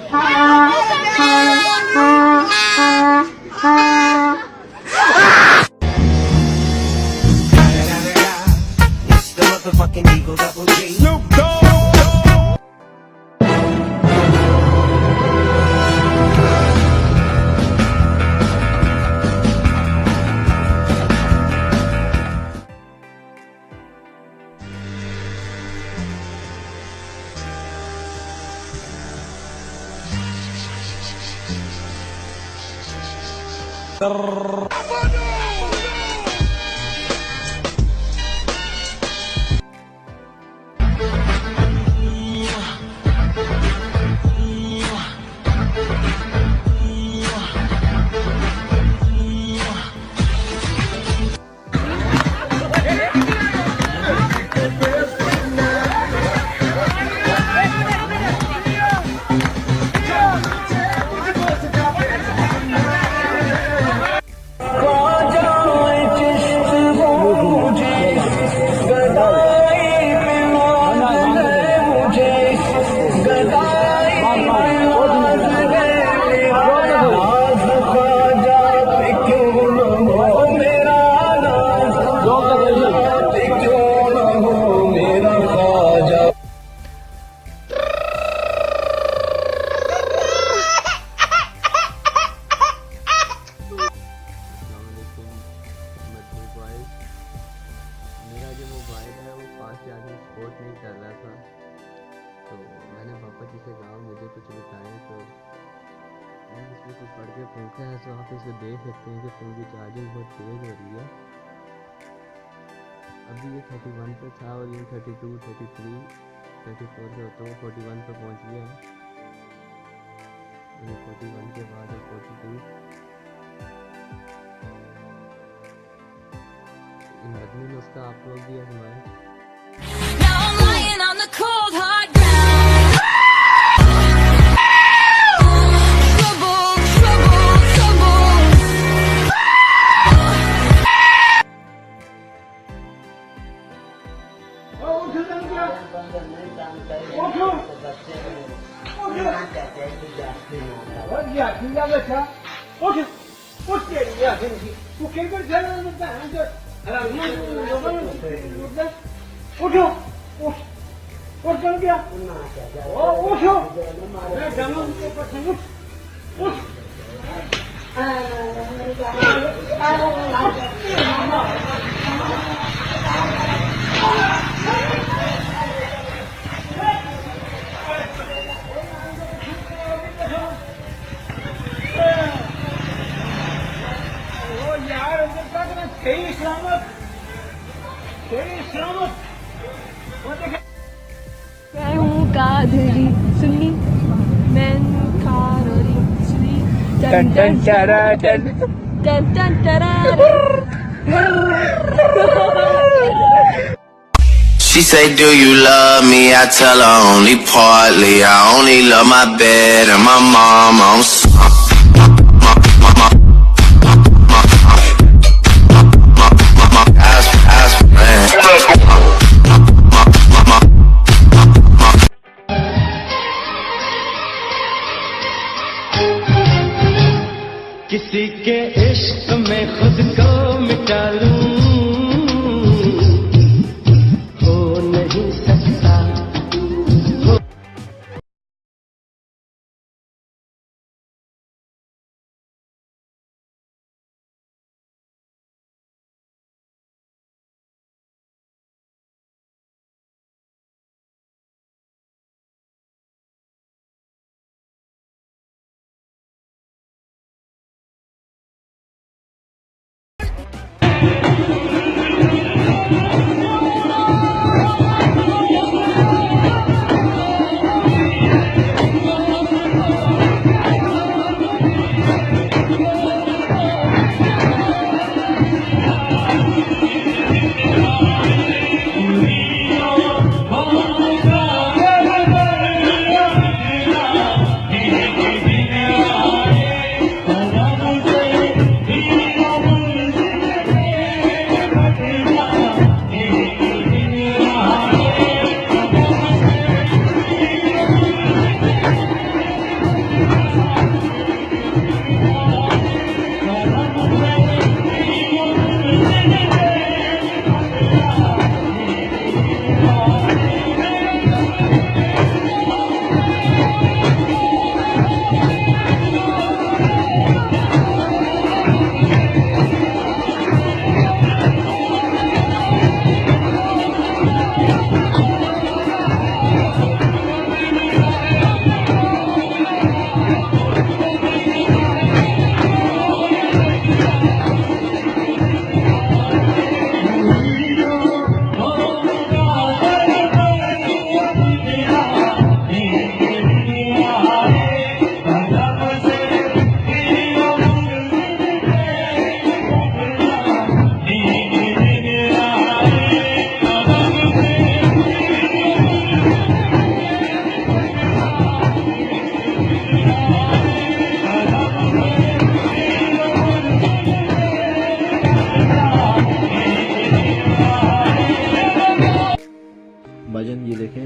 It's the motherfucking Eagle Double G. Snoop Dogg. मेरा जो mobile है वो फास्ट चार्जिंग सपोर्ट नहीं कर रहा था, तो मैंने पापा जी से कहा मुझे कुछ बताएं। तो मैंने इसमें कुछ पढ़ के पूछा है, तो आप इसे देख सकते हैं कि फ़ोन की चार्जिंग बहुत तेज़ हो रही है। अभी ये 31 पे था और ये 32, 33, 34 से होता हुआ 41 पे पहुँच गया है। 41 के बाद 42। इन बदली नुस्खा आप लोग भी आजमाएं। Now I'm lying on the cold hard ground. Trouble, trouble, trouble. मैं हूँ कादरी सुन्नी मैं कादरी सुन्नी टन टन टरा टन टन टन टरा She say, do you love me? I tell her only partly. I only love my bed and my mom. किसी के इश्क में खुद को मिटा लूं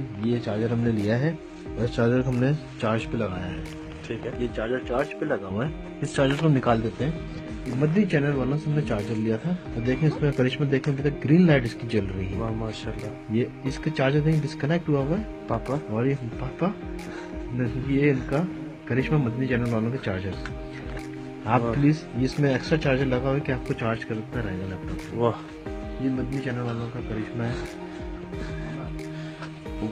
हैं ये चार्जर हमने लिया है और इस चार्जर को हमने चार्ज पे लगाया है। ठीक है। ये चार्जर चार्ज पे लगा हुआ है। इस चार्जर को निकाल देते हैं। ये मदनी चैनल वाला से हमने चार्जर लिया था और देखें इसमें करिश्मा देखें अभी तक ग्रीन लाइट इसकी जल रही है। वाह माशाल्लाह। ये इसका चार्जर देखें डिस्कनेक्ट हुआ हुआ है पापा और ये पापा ये इनका करिश्मा मदनी चैनल वालों के चार्जर। आप प्लीज इसमें एक्स्ट्रा चार्जर लगा हुआ है कि आपको चार्ज करता रहेगा लैपटॉप। वाह ये मदनी चैनल वालों का करिश्मा है।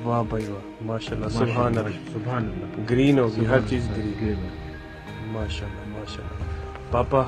वाह भाई वाह माशाल्लाह सुभान अल्लाह। सुभान अल्लाह। ग्रीन होगी हर चीज ग्रीन। ग्रीन माशाल्लाह माशाल्लाह। पापा